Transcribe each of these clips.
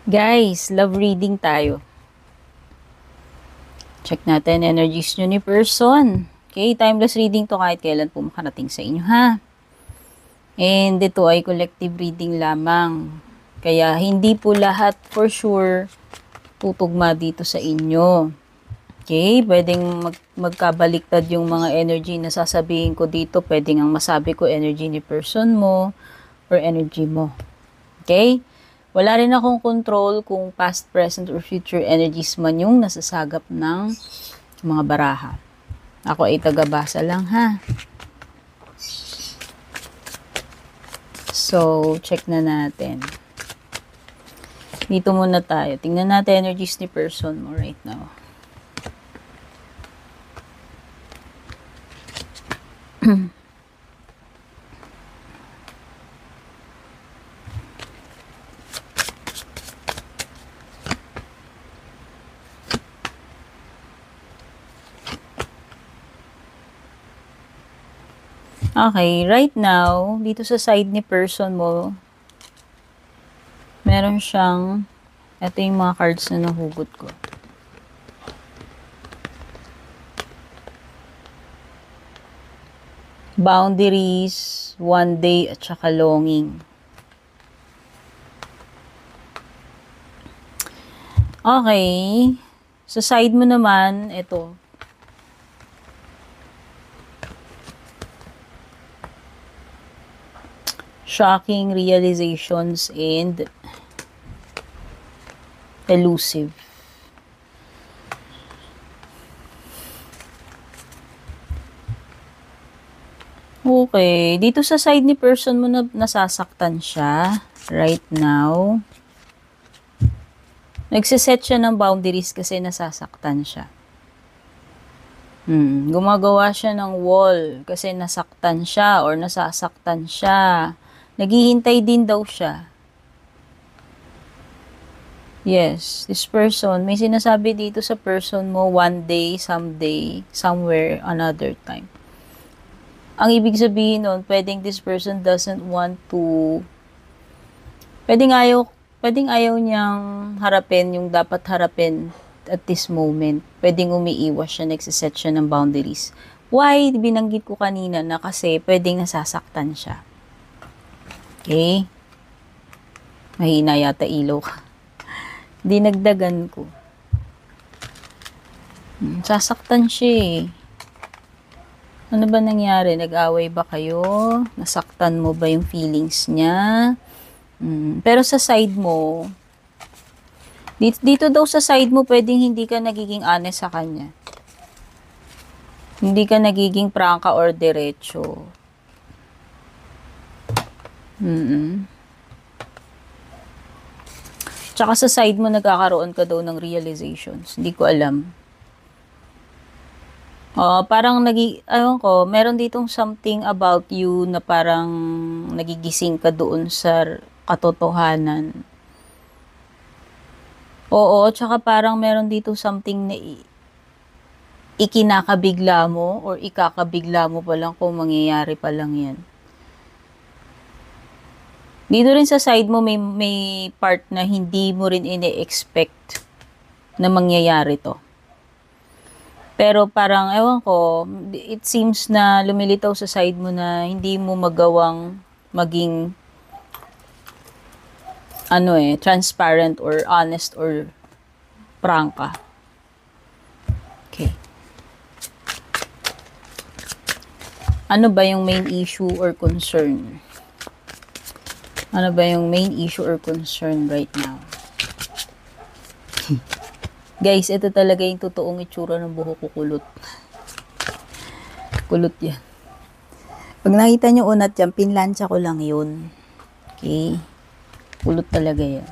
Guys, love reading tayo. Check natin energies nyo ni person. Okay, timeless reading to kahit kailan po makarating sa inyo, ha? And ito ay collective reading lamang. Kaya hindi po lahat for sure tutugma dito sa inyo. Okay, pwedeng magkabaliktad yung mga energy na sasabihin ko dito. Pwedeng ang masabi ko energy ni person mo or energy mo. Okay? Wala rin akong control kung past, present, or future energies man yung nasasagap ng mga baraha. Ako ay tagabasa lang, ha? So, check na natin. Dito muna tayo. Tingnan natin energies ni person mo right now. Okay, right now, dito sa side ni person mo, meron siyang, ito yung mga cards na nahugot ko. Boundaries, one day, at saka longing. Okay, sa side mo naman, ito. Shocking realizations and elusive. Okay, dito sa side ni person mo na nasasaktan siya right now. Nagsiset siya ng boundaries kasi nasasaktan siya. Gumagawa siya ng wall kasi nasaktan siya or nasasaktan siya. Naghihintay din daw siya. Yes, this person, may sinasabi dito sa person mo, one day, someday, somewhere, another time. Ang ibig sabihin nun, pwedeng this person doesn't want to, pwedeng ayaw niyang harapin yung dapat harapin at this moment. Pwedeng umiiwas siya, nagsiset siya ng boundaries. Why? Binanggit ko kanina na kasi pwedeng nasasaktan siya. Okay? Mahina yata ilaw ka. Dinagdagan ko. Sasaktan siya eh. Ano ba nangyari? Nag-away ba kayo? Nasaktan mo ba yung feelings niya? Pero sa side mo, dito daw sa side mo, pwedeng hindi ka nagiging honest sa kanya. Hindi ka nagiging prangka or diretso. Tsaka sa side mo, nagkakaroon ka daw ng realizations. Hindi ko alam. Parang ayun ko, meron ditong something about you na parang nagigising ka doon sa katotohanan. Oo, tsaka parang meron dito something na ikinakabigla mo or ikakabigla mo pa lang kung mangyayari pa lang yan. Dito rin sa side mo, may part na hindi mo rin ine-expect na mangyayari to. Pero parang, ewan ko, it seems na lumilitaw sa side mo na hindi mo magawang maging transparent or honest or prangka. Okay. Ano ba yung main issue or concern? Ano ba yung main issue or concern right now? Guys, ito talaga yung totoong itsura ng buhok ko, kulot. Kulot yan. Pag nakita nyo unat yan, pinlansya ko lang yun. Okay? Kulot talaga yan.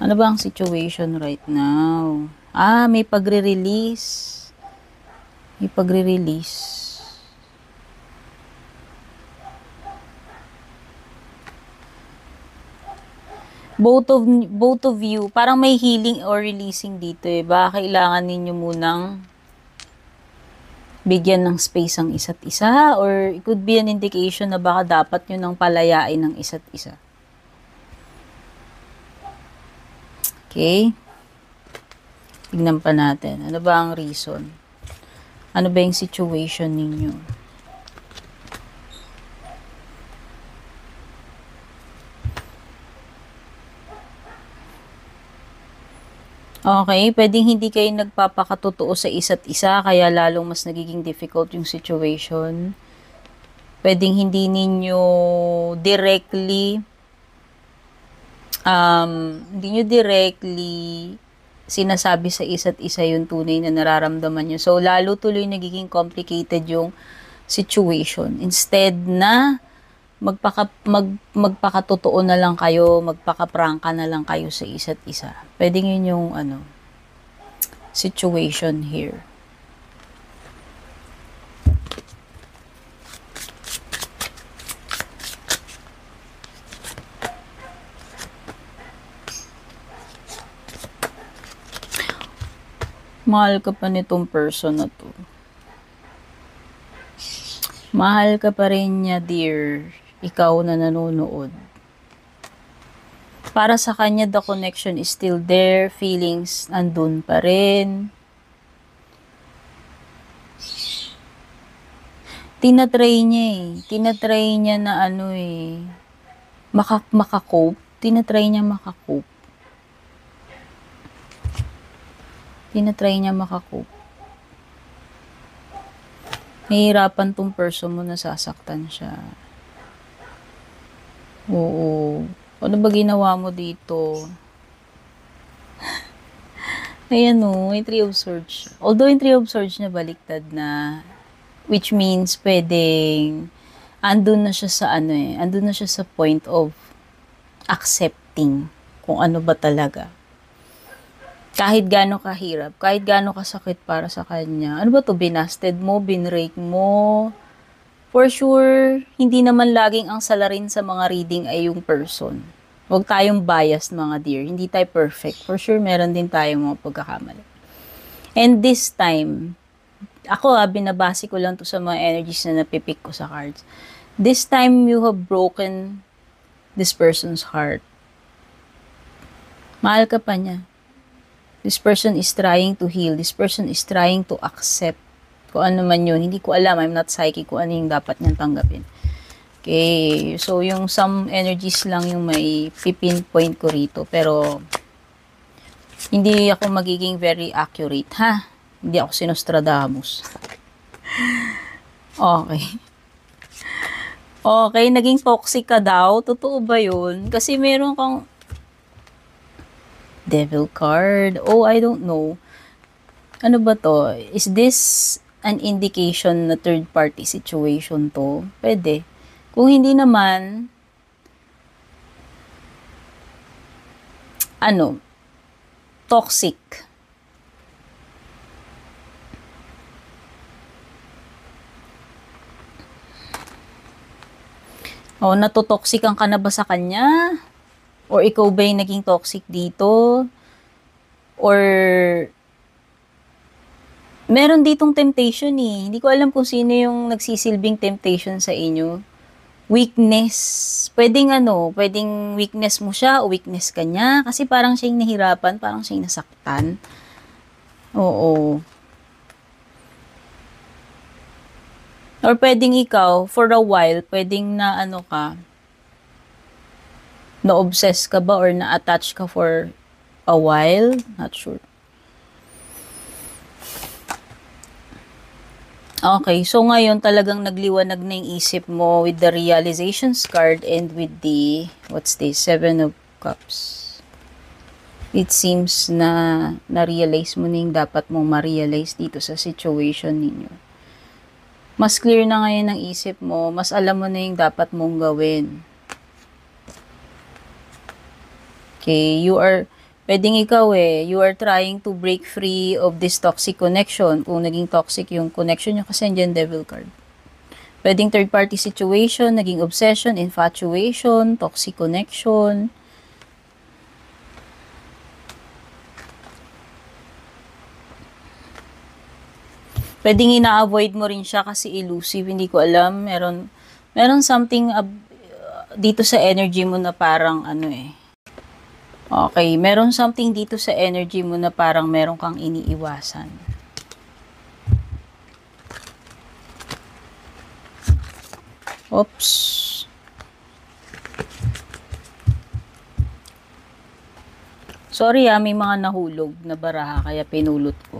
Ano ba ang situation right now? May pagre-release. May pagre-release. Both of you, parang may healing or releasing dito eh. Baka kailangan ninyo munang bigyan ng space ang isa't isa, or it could be an indication na baka dapat nyo nang palayain ng isa't isa. Okay? Tignan pa natin. Ano ba ang reason? Ano ba yung situation ninyo? Okay, pwedeng hindi kayo nagpapakatotoo sa isa't isa, kaya lalong mas nagiging difficult yung situation. Pwedeng hindi ninyo directly, sinasabi sa isa't isa yung tunay na nararamdaman nyo. So, lalo tuloy nagiging complicated yung situation. Instead na magpakatotoo na lang kayo, magpakaprangka na lang kayo sa isa't isa. Pwedeng yun yung situation here. Mahal ka pa nitong person na to. Mahal ka pa rin niya, dear. Ikaw na nanonood. Para sa kanya, the connection is still there. Feelings andun pa rin. Tinatry niya Tinatry niya na makakope. Tinatry niya makakope. Nahihirapan tong person mo, nasasaktan siya. Oo. Ano ba ginawa mo dito? Ayan may 3 of Swords. Although yung 3 of Swords na baliktad na, which means pwedeng andun na siya sa andun na siya sa point of accepting kung ano ba talaga. Kahit gaano kahirap, kahit gaano kasakit para sa kanya. Ano ba to? Binasted mo, binrake mo. For sure, hindi naman laging ang salarin sa mga reading ay yung person. Huwag tayong biased, mga dear. Hindi tayo perfect. For sure, meron din tayong mga pagkakamali. And this time, ako binabase ko lang to sa mga energies na napipick ko sa cards. This time, you have broken this person's heart. Mahal ka pa niya. This person is trying to heal. This person is trying to accept kung ano man yun. Hindi ko alam. I'm not psychic kung ano yung dapat niyang tanggapin. Okay. So, yung some energies lang yung may pinpoint ko rito. Pero, hindi ako magiging very accurate, ha? Hindi ako si Nostradamus. Okay. Okay, naging toxic ka daw. Totoo ba yun? Kasi meron kang Devil card. Oh, I don't know. Ano ba to? Is this an indication na third party situation to? Pwede. Kung hindi naman, toxic. O, natotoxican ka na ba sa kanya? Or ikaw ba yung naging toxic dito? Or meron ditong temptation Hindi ko alam kung sino yung nagsisilbing temptation sa inyo. Weakness. Pwedeng weakness mo siya o weakness ka niya. Kasi parang siyang nahirapan, parang siyang nasaktan. Oo. Or pwedeng ikaw, for a while, pwedeng na na-obsess ka ba or na-attach ka for a while? Not sure. Okay, so ngayon talagang nagliwanag na yung isip mo with the realizations card and with the, what's this, 7 of Cups. It seems na na-realize mo na yung dapat mong ma-realize dito sa situation ninyo. Mas clear na ngayon ang isip mo, mas alam mo na yung dapat mong gawin. Okay, pwedeng ikaw you are trying to break free of this toxic connection. Kung naging toxic yung connection nyo, kasi andyan Devil card. Pwedeng third party situation, naging obsession, infatuation, toxic connection. Pwedeng ina-avoid mo rin siya kasi elusive, hindi ko alam. Meron something dito sa energy mo na parang Okay, meron something dito sa energy mo na parang meron kang iniiwasan. Oops. Sorry may mga nahulog na baraha kaya pinulot ko.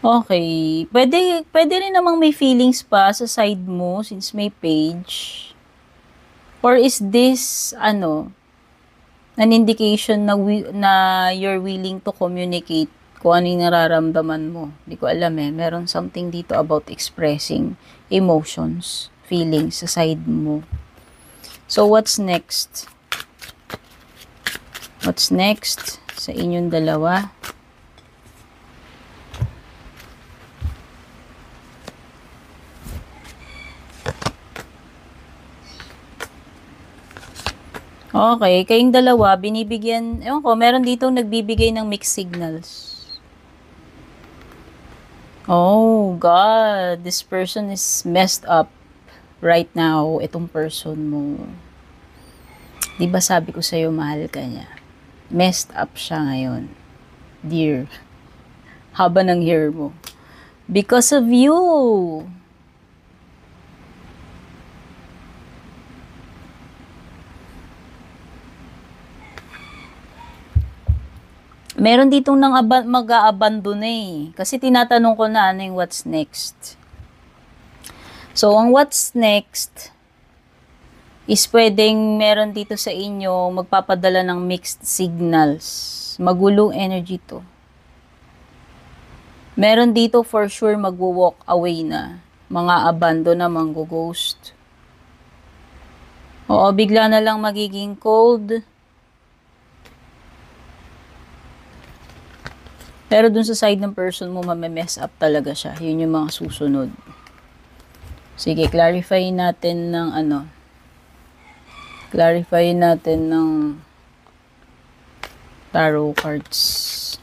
Okay. Pwede rin namang may feelings pa sa side mo since may page. Or is this, an indication na you're willing to communicate kung ano yung nararamdaman mo. Hindi ko alam Meron something dito about expressing emotions, feelings sa side mo. So, what's next? What's next sa inyong dalawa? Okay, kayong dalawa, binibigyan, ewan ko, meron dito nagbibigay ng mixed signals. Oh, God, this person is messed up right now, itong person mo. Di ba sabi ko sa'yo, mahal ka niya? Messed up siya ngayon. Dear, haba ng hair mo. Because of you. Meron ditong mag-a-abandon Kasi tinatanong ko na ano yung what's next. So, ang what's next is pwedeng meron dito sa inyo magpapadala ng mixed signals. Magulong energy to. Meron dito for sure magwo-walk away na. Mga abandon na manggo-ghost. Oo, bigla na lang magiging cold. Pero dun sa side ng person mo, mamemess up talaga siya. Yun yung mga susunod. Sige, clarify natin ng Clarify natin ng tarot cards.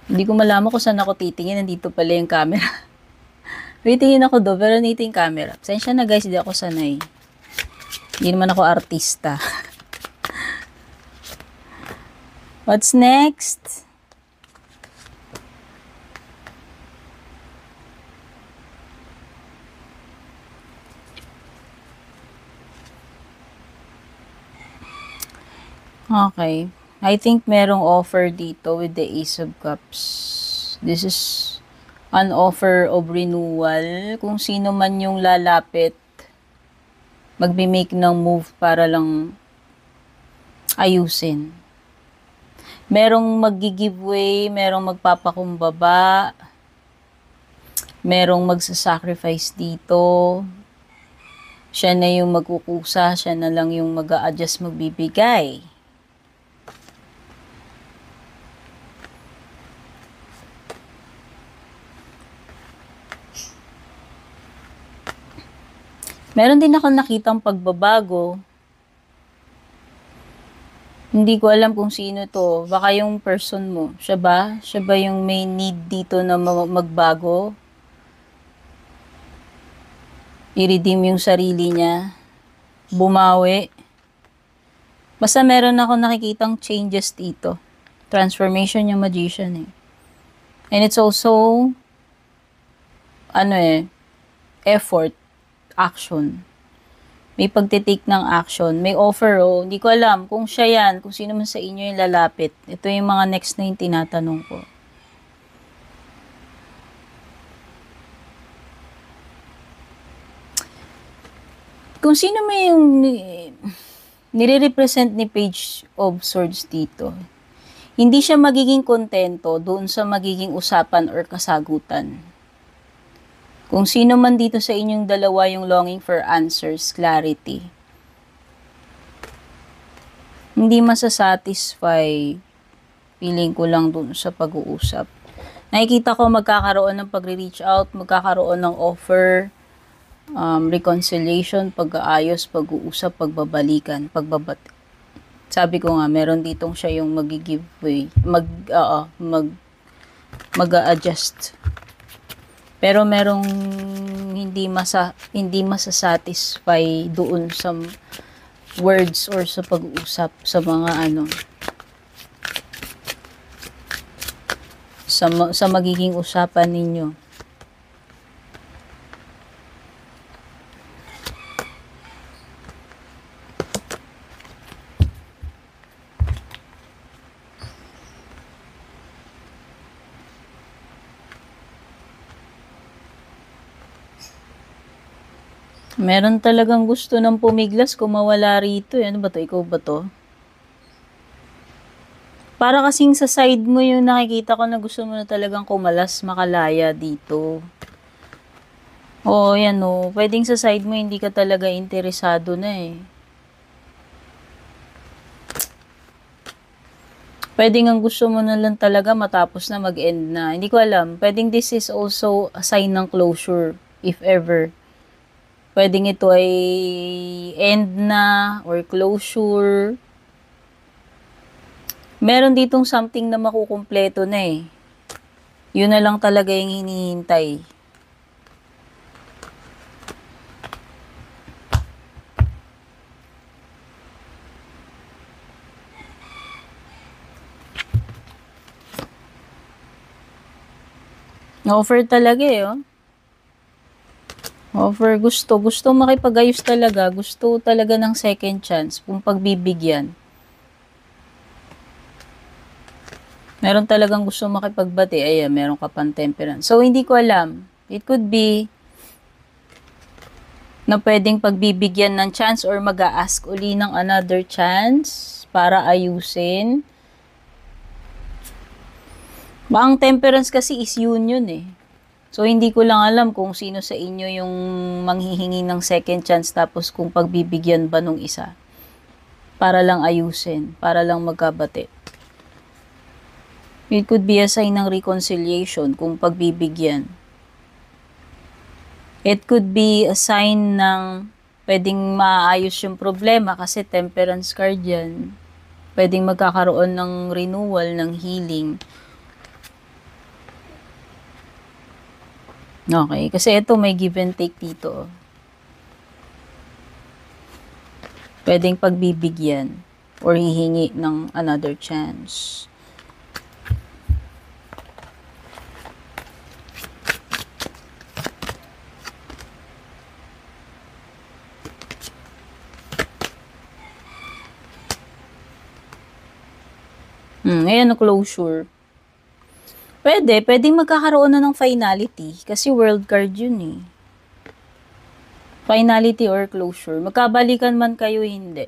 Hindi ko malaman kung saan ako titingin. Nandito pala yung camera. Titingin ako do, pero nandito yung camera. Pasensya na guys, hindi ako sanay. Hindi naman ako artista. What's next? Okay. I think merong offer dito with the Ace of Cups. This is an offer of renewal. Kung sino man yung lalapit, magbe-make ng move para lang ayusin. Merong mag-giveaway, merong magpapakumbaba, merong magsasacrifice dito. Siya na yung magkukusa, siya na lang yung mag-a-adjust, magbibigay. Meron din ako nakitang pagbabago. Hindi ko alam kung sino to. Baka yung person mo. Siya ba? Siya ba yung may need dito na magbago? I-redeem yung sarili niya. Bumawi. Basta meron ako nakikitang changes dito. Transformation yung magician And it's also, effort. Action. May pagtitake ng action. May offer, Hindi ko alam kung siya yan, kung sino man sa inyo yung lalapit. Ito yung mga next na yung tinatanong ko. Kung sino may yung nire-represent ni Page of Swords dito, hindi siya magiging kontento doon sa magiging usapan or kasagutan. Kung sino man dito sa inyong dalawa yung longing for answers, clarity, hindi masasatisfy, feeling ko lang dun sa pag-uusap. Nakikita ko magkakaroon ng pagre-reach out, magkakaroon ng offer, reconciliation, pag-aayos, pag-uusap, pagbabalikan, pagbabati. Sabi ko nga, meron ditong siya yung mag-giveaway, mag-a-adjust. Pero merong hindi masasatisfy doon sa words or sa pag-uusap sa mga sa magiging usapan ninyo. Meron talagang gusto ng pumiglas kung mawala rito. Ano ba to? Ikaw ba to? Para kasing sa side mo yung nakikita ko na gusto mo na talagang kumalas, makalaya dito. Oo, yan o. Pwedeng sa side mo hindi ka talaga interesado na eh. Pwedeng ang gusto mo na lang talaga matapos na mag-end na. Hindi ko alam. Pwedeng this is also a sign ng closure, if ever. Pwedeng ito ay end na or closure. Meron ditong something na makukumpleto na eh. Yun na lang talaga yung hinihintay. Offer talaga eh, oh. Offer, gusto makipag-ayos talaga, gusto talaga ng second chance, kung pagbibigyan. Meron talagang gusto makipagbati, ayan, meron ka pang temperance. So, hindi ko alam. It could be na pwedeng pagbibigyan ng chance or mag-a-ask uli ng another chance para ayusin. Ang temperance kasi is union eh. So, hindi ko lang alam kung sino sa inyo yung manghihingi ng second chance tapos kung pagbibigyan ba nung isa. Para lang ayusin, para lang magkabati. It could be a sign ng reconciliation kung pagbibigyan. It could be a sign ng pwedeng maayos yung problema kasi temperance card yan. Pwedeng magkakaroon ng renewal, ng healing. Okay, kasi ito may give and take dito. Pwedeng pagbibigyan or hihingi ng another chance. Ayan, closure. Pwedeng magkakaroon na ng finality kasi world card yun eh. Finality or closure. Magkabalikan man kayo, hindi.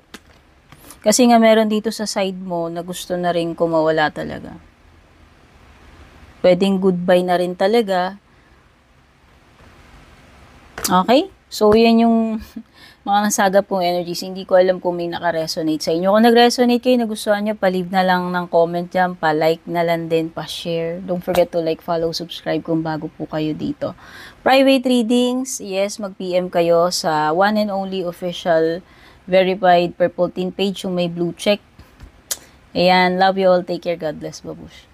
Kasi nga meron dito sa side mo na gusto na rin kumawala talaga. Pwedeng goodbye na rin talaga. Okay? So, yan yung mga nasagap kong energies. Hindi ko alam kung may naka-resonate sa inyo. Kung nag-resonate kayo, nagustuhan nyo, pa-leave na lang ng comment dyan, pa-like na lang din, pa-share. Don't forget to like, follow, subscribe kung bago po kayo dito. Private readings, yes, mag-PM kayo sa one and only official verified purple team page, yung may blue check. Ayan, love you all. Take care. God bless. Babush.